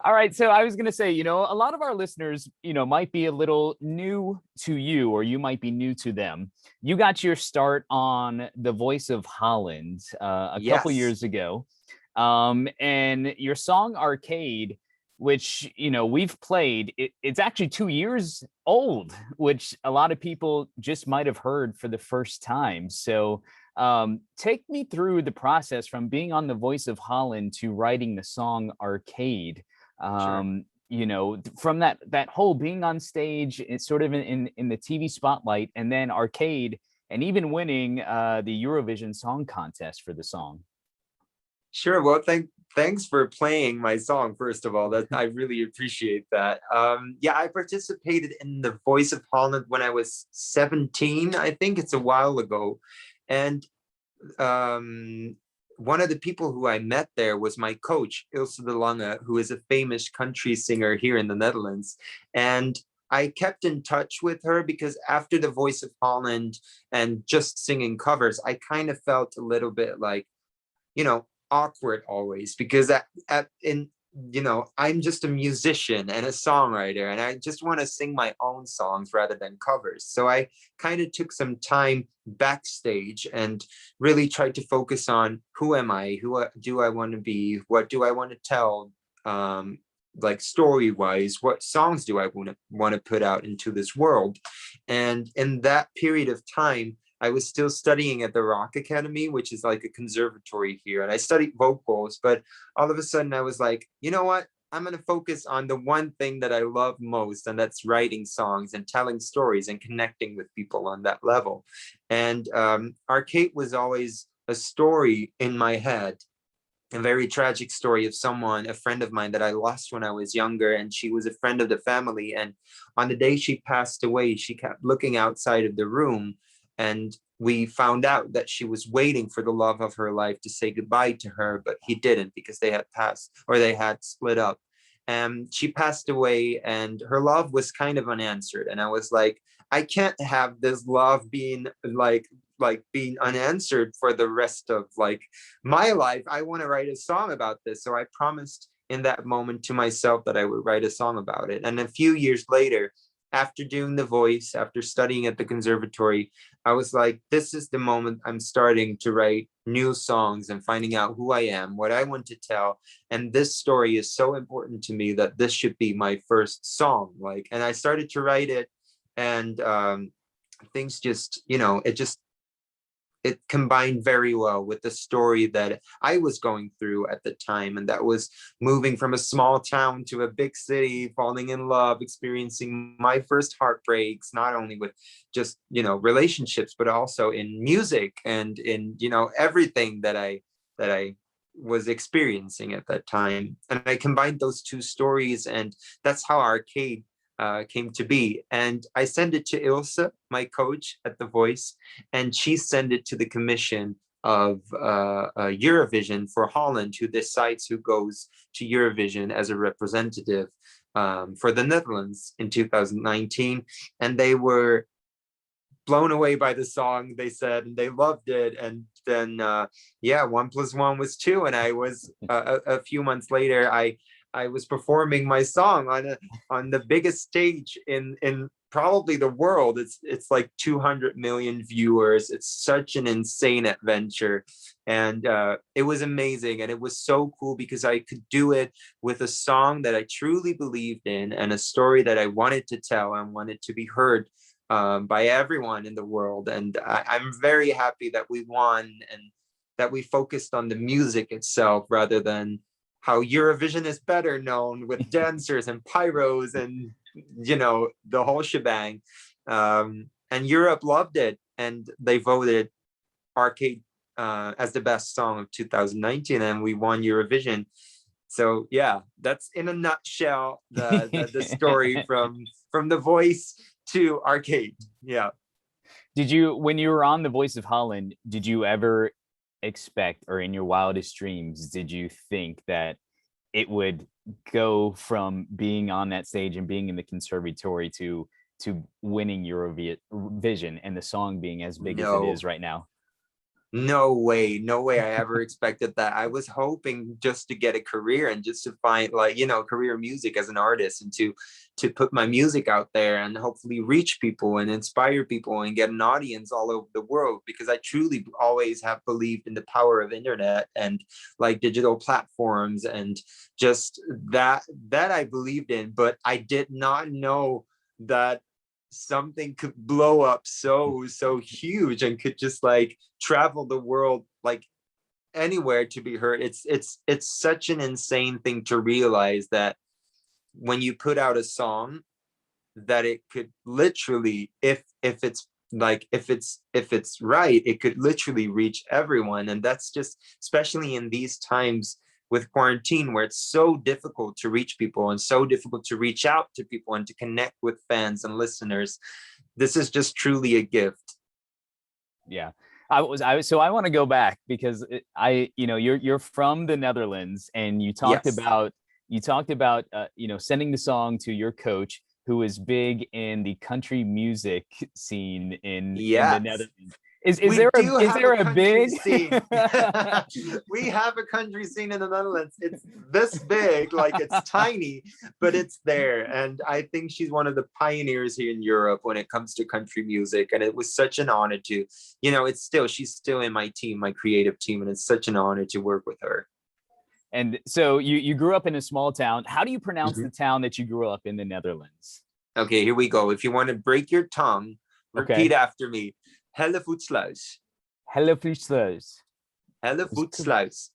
All right. So I was going to say, a lot of our listeners, might be a little new to you, or you might be new to them. You got your start on The Voice of Holland a couple Yes. years ago. And your song Arcade, which, we've played, it's actually 2 years old, which a lot of people just might have heard for the first time. So take me through the process from being on The Voice of Holland to writing the song Arcade. Sure. From that whole being on stage, it's sort of in the TV spotlight, and then Arcade, and even winning the Eurovision Song Contest for the song. Sure. Well, thanks for playing my song, first of all. That I really appreciate that. Yeah, I participated in The Voice of Holland when I was 17. I think it's a while ago. And one of the people who I met there was my coach, Ilse de Lange, who is a famous country singer here in the Netherlands. And I kept in touch with her because after The Voice of Holland and just singing covers, I kind of felt a little bit like, awkward always, because I'm just a musician and a songwriter, and I just want to sing my own songs rather than covers. So I kind of took some time backstage and really tried to focus on who am I, do I want to be, what do I want to tell, like story wise, what songs do I want to put out into this world. And in that period of time, I was still studying at the Rock Academy, which is like a conservatory here. And I studied vocals, but all of a sudden I was like, you know what? I'm going to focus on the one thing that I love most, and that's writing songs and telling stories and connecting with people on that level. And Arcade was always a story in my head, a very tragic story of a friend of mine that I lost when I was younger. And she was a friend of the family. And on the day she passed away, she kept looking outside of the room, and we found out that she was waiting for the love of her life to say goodbye to her, but he didn't, because they had split up. And she passed away, and her love was kind of unanswered. And I was like, I can't have this love being being unanswered for the rest of like my life. I want to write a song about this. So I promised in that moment to myself that I would write a song about it. And a few years later, after doing The Voice, after studying at the conservatory, I was like, this is the moment I'm starting to write new songs and finding out who I am, what I want to tell. And this story is so important to me that this should be my first song. And I started to write it, and things just, it combined very well with the story that I was going through at the time. And that was moving from a small town to a big city, falling in love, experiencing my first heartbreaks, not only with just, relationships, but also in music and in, everything that I was experiencing at that time. And I combined those two stories, and that's how Arcade came to be. And I sent it to Ilse, my coach at The Voice, and she sent it to the commission of Eurovision for Holland, who decides who goes to Eurovision as a representative for the Netherlands in 2019. And they were blown away by the song, they said, and they loved it. And then, 1+1 was 2. And I was a few months later, I was performing my song on the biggest stage in probably the world. It's like 200 million viewers. It's such an insane adventure, and it was amazing. And it was so cool because I could do it with a song that I truly believed in, and a story that I wanted to tell and wanted to be heard by everyone in the world. And I'm very happy that we won, and that we focused on the music itself rather than how Eurovision is better known with dancers and pyros and, the whole shebang. And Europe loved it, and they voted Arcade as the best song of 2019, and we won Eurovision. So yeah, that's in a nutshell the story from The Voice to Arcade. Yeah. When you were on The Voice of Holland, did you ever expect, or in your wildest dreams, did you think that it would go from being on that stage and being in the conservatory to winning Eurovision and the song being as big as it No, is right now? No way I ever expected that. I was hoping just to get a career and just to find like, career music as an artist, and to put my music out there and hopefully reach people and inspire people and get an audience all over the world, because I truly always have believed in the power of internet and like digital platforms, and just that I believed in, but I did not know that something could blow up so huge and could just like travel the world like anywhere to be heard. It's such an insane thing to realize that when you put out a song, that it could literally, if it's right, it could literally reach everyone. And that's just, especially in these times with quarantine, where it's so difficult to reach people and so difficult to reach out to people and to connect with fans and listeners. This is just truly a gift. Yeah. So I want to go back because you're from the Netherlands, and Yes. you talked about sending the song to your coach, who is big in the country music scene in the Yes. Netherlands. Is We there a do is have a there a country big scene. We have a country scene in the Netherlands. It's this big, like it's tiny, but it's there. And I think she's one of the pioneers here in Europe when it comes to country music. And it was such an honor to, she's still in my team, my creative team, and it's such an honor to work with her. And so you grew up in a small town. How do you pronounce Mhm. the town that you grew up in the Netherlands? Okay, here we go. If you want to break your tongue, repeat Okay. after me. Hellevoetsluis. Hellevoetsluis. Hellevoetsluis.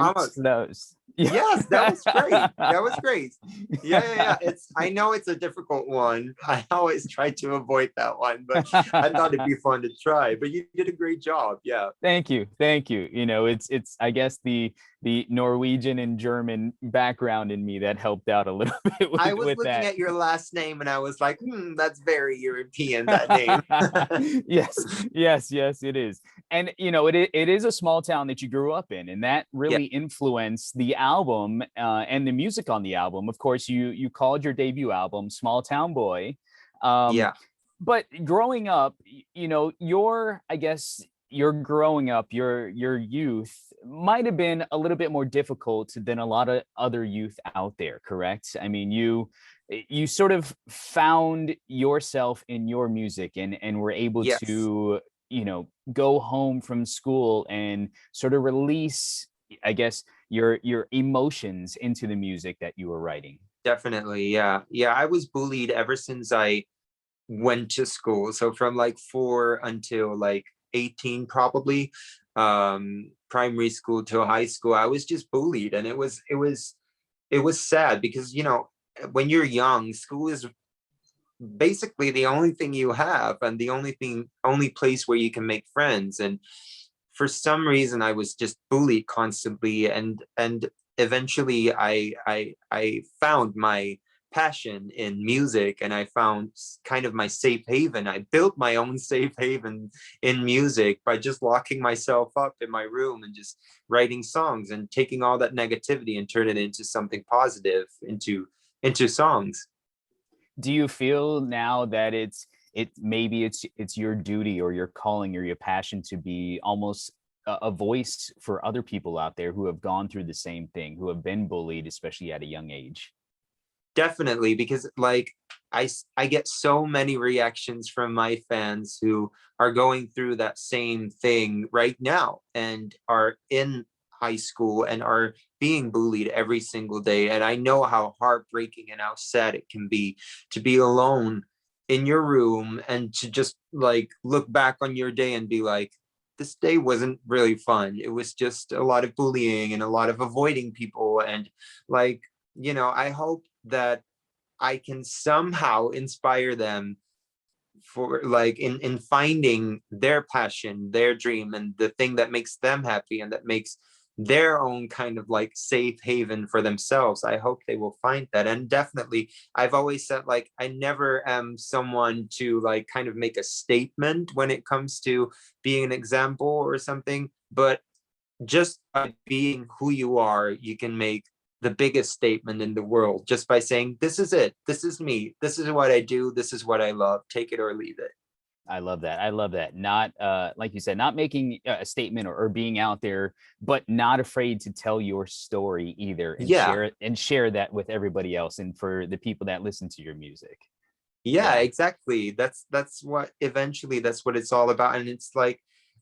Almost. Hellevoetsluis. Yes, that was great. That was great. Yeah. Yeah. I know it's a difficult one. I always try to avoid that one, but I thought it'd be fun to try. But you did a great job. Yeah. Thank you, thank you. It's I guess the Norwegian and German background in me that helped out a little bit I with was looking that. at your last name and I was like, that's very European, that name. Yes, yes, it is. And it is a small town that you grew up in, and that Yeah. really influenced the album and the music on the album. Of course, you called your debut album "Small Town Boy." Um, Yeah. but growing up, your I guess your growing up, your youth might have been a little bit more difficult than a lot of other youth out there, correct? I mean, you sort of found yourself in your music, and were able Yes. to go home from school and sort of release, I guess, your emotions into the music that you were writing. Definitely. Yeah. Yeah. I was bullied ever since I went to school. So from like 4 until like 18, probably, primary school to high school, I was just bullied. And it was sad because, when you're young, school is basically the only thing you have, and the only place where you can make friends. And for some reason I was just bullied constantly, and eventually I found my passion in music, and I found kind of my safe haven. I built my own safe haven in music by just locking myself up in my room and just writing songs and taking all that negativity and turn it into something positive, into songs. Do you feel now that it's your duty or your calling or your passion to be almost a voice for other people out there who have gone through the same thing, who have been bullied, especially at a young age? Definitely, because like I get so many reactions from my fans who are going through that same thing right now and are in high school and are being bullied every single day. And I know how heartbreaking and how sad it can be to be alone in your room and to just like look back on your day and be like, this day wasn't really fun. It was just a lot of bullying and a lot of avoiding people. And like, I hope that I can somehow inspire them for like in finding their passion, their dream, and the thing that makes them happy and that makes their own kind of like safe haven for themselves. I hope they will find that. And definitely, I've always said like I never am someone to like kind of make a statement when it comes to being an example or something, but just by being who you are, you can make the biggest statement in the world just by saying, this is it. This is me. This is what I do. This is what I love. Take it or leave it. I love that. I love that. Not like you said, not making a statement or being out there, but not afraid to tell your story either and Yeah. share it and share that with everybody else and for the people that listen to your music. Yeah, Yeah. exactly. That's what eventually that's what it's all about. And it's like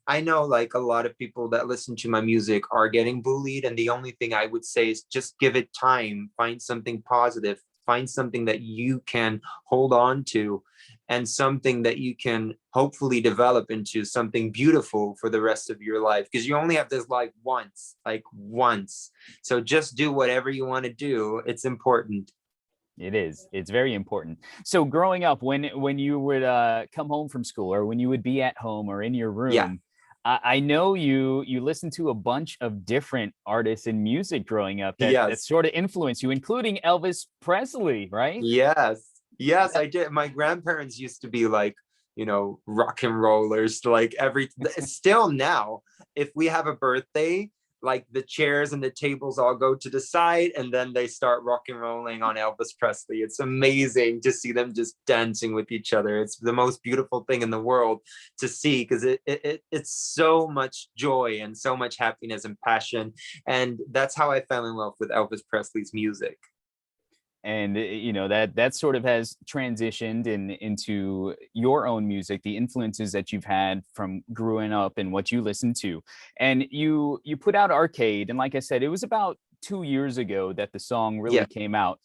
I know like a lot of people that listen to my music are getting bullied. And the only thing I would say is just give it time, find something positive, find something that you can hold on to, and something that you can hopefully develop into something beautiful for the rest of your life. Because you only have this life once, like once. So just do whatever you want to do. It's important. It is. It's very important. So growing up, when you would come home from school or when you would be at home or in your Yeah. room, I know you listened to a bunch of different artists and music growing up that Yes. sort of influenced you, including Elvis Presley, right? Yes. Yes, Uh, I did. My grandparents used to be like, rock and rollers, like still now, if we have a birthday, like the chairs and the tables all go to the side and then they start rock and rolling on Elvis Presley. It's amazing to see them just dancing with each other. It's the most beautiful thing in the world to see because it's so much joy and so much happiness and passion. And that's how I fell in love with Elvis Presley's music. and you know that sort of has transitioned into your own music, the influences that you've had from growing up and what you listen to. And you put out Arcade, and like I said, it was about 2 years ago that the song really Yeah. came out.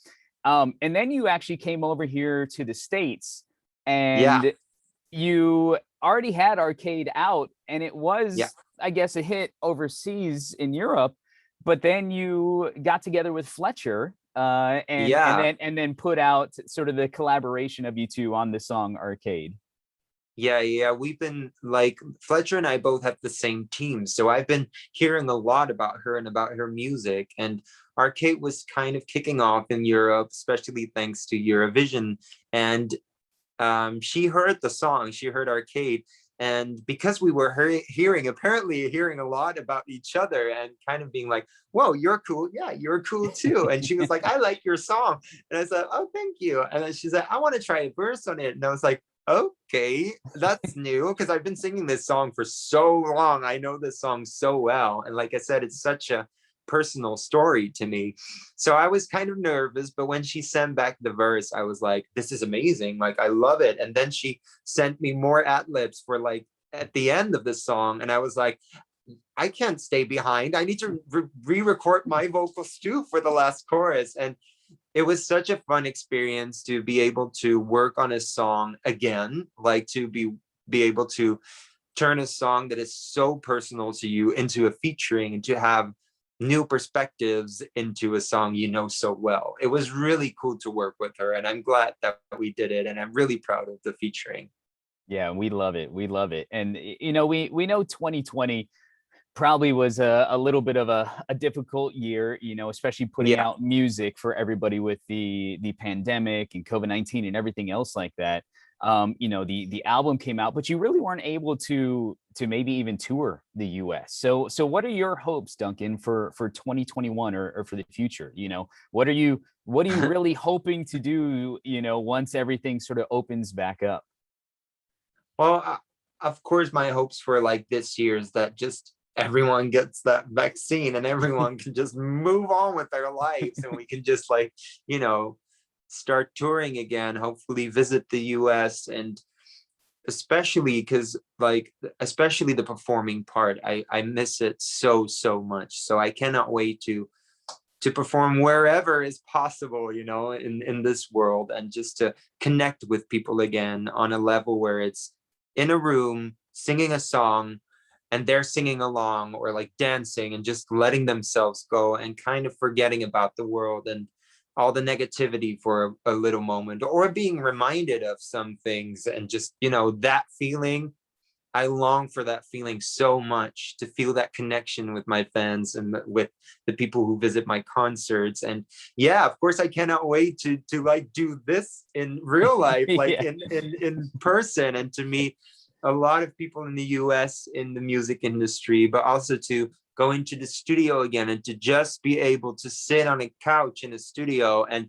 And then you actually came over here to the States, Yeah. and you already had Arcade out, and it Yeah. was, I guess, a hit overseas in Europe. But then you got together with Fletcher, Yeah. and then put out sort of the collaboration of you two on the song Arcade. Yeah, yeah. We've been like Fletcher and I both have the same team. So I've been hearing a lot about her and about her music. And Arcade was kind of kicking off in Europe, especially thanks to Eurovision. And she heard the song, she heard Arcade. And because we were apparently hearing a lot about each other and kind of being like, whoa, you're cool. Yeah, you're cool too. And she was like, I like your song. And I said, oh, thank you. And then she said, I want to try a verse on it. And I was like, okay, that's new because I've been singing this song for so long. I know this song so well. And like I said, it's such a personal story to me. So I was kind of nervous, but when she sent back the verse, I was like, this is amazing. Like, I love it. And then she sent me more ad libs for like at the end of the song. And I was like, I can't stay behind. I need to re-record my vocals too for the last chorus. And it was such a fun experience to be able to work on a song again, like to be able to turn a song that is so personal to you into a featuring and to have new perspectives into a song you know so well. It was really cool to work with her, and I'm glad that we did it, and I'm really proud of the featuring. Yeah, we love it. We love it. And you know, we know 2020 probably was a little bit of a difficult year, you know, especially putting Yeah. out music for everybody with the pandemic and COVID-19 and everything else like that. You know, the album came out, but you really weren't able to maybe even tour the US. So what are your hopes, Duncan, for 2021 or for the future? You know, what are you really hoping to do, you know, once everything sort of opens back up? Well, of course, my hopes for like this year is that just everyone gets that vaccine and everyone can just move on with their lives and we can just like, you know, start touring again, hopefully visit the US. And especially because like especially the performing part, I miss it so much. So I cannot wait to perform wherever is possible, you know, in this world, and just to connect with people again on a level where it's in a room singing a song and they're singing along or like dancing and just letting themselves go and kind of forgetting about the world and all the negativity for a little moment, or being reminded of some things, and just, you know, that feeling. I long for that feeling so much, to feel that connection with my fans and with the people who visit my concerts. And yeah, of course, I cannot wait to like do this in real life, like Yeah. in person, and to meet a lot of people in the US in the music industry, but also to go into the studio again and to just be able to sit on a couch in a studio and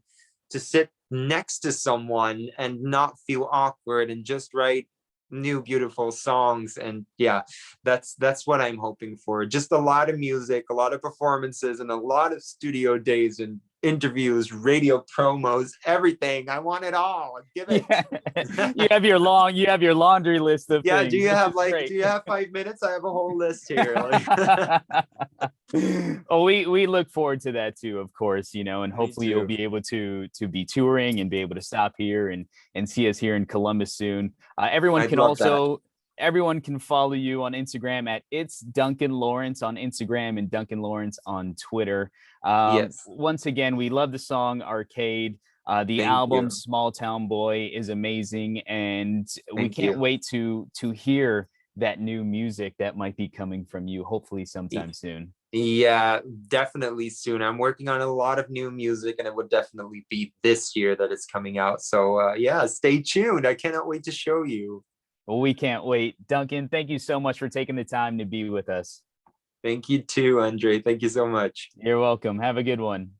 to sit next to someone and not feel awkward and just write new beautiful songs. And yeah, that's what I'm hoping for. Just a lot of music, a lot of performances, and a lot of studio days and interviews, radio promos, everything. I want it all. Give it. Yeah. You have your laundry list of Yeah, do things, you which have is like, do great. you have 5 minutes? I have a whole list here. Like, Oh, we look forward to that too, of course, and me hopefully you'll too. be able to be touring and be able to stop here and see us here in Columbus soon. I'd love that. Everyone can follow you on Instagram at It's Duncan Laurence on Instagram and Duncan Laurence on Twitter. Yes. Once again, we love the song Arcade. The Thank album you. Small Town Boy is amazing, and we Thank can't you. wait to hear that new music that might be coming from you, hopefully Y- sometime soon. Yeah, definitely soon. I'm working on a lot of new music, and it would definitely be this year that it's coming out. So yeah, stay tuned. I cannot wait to show you. Well, we can't wait. Duncan, thank you so much for taking the time to be with us. Thank you too, Andre. Thank you so much. You're welcome. Have a good one.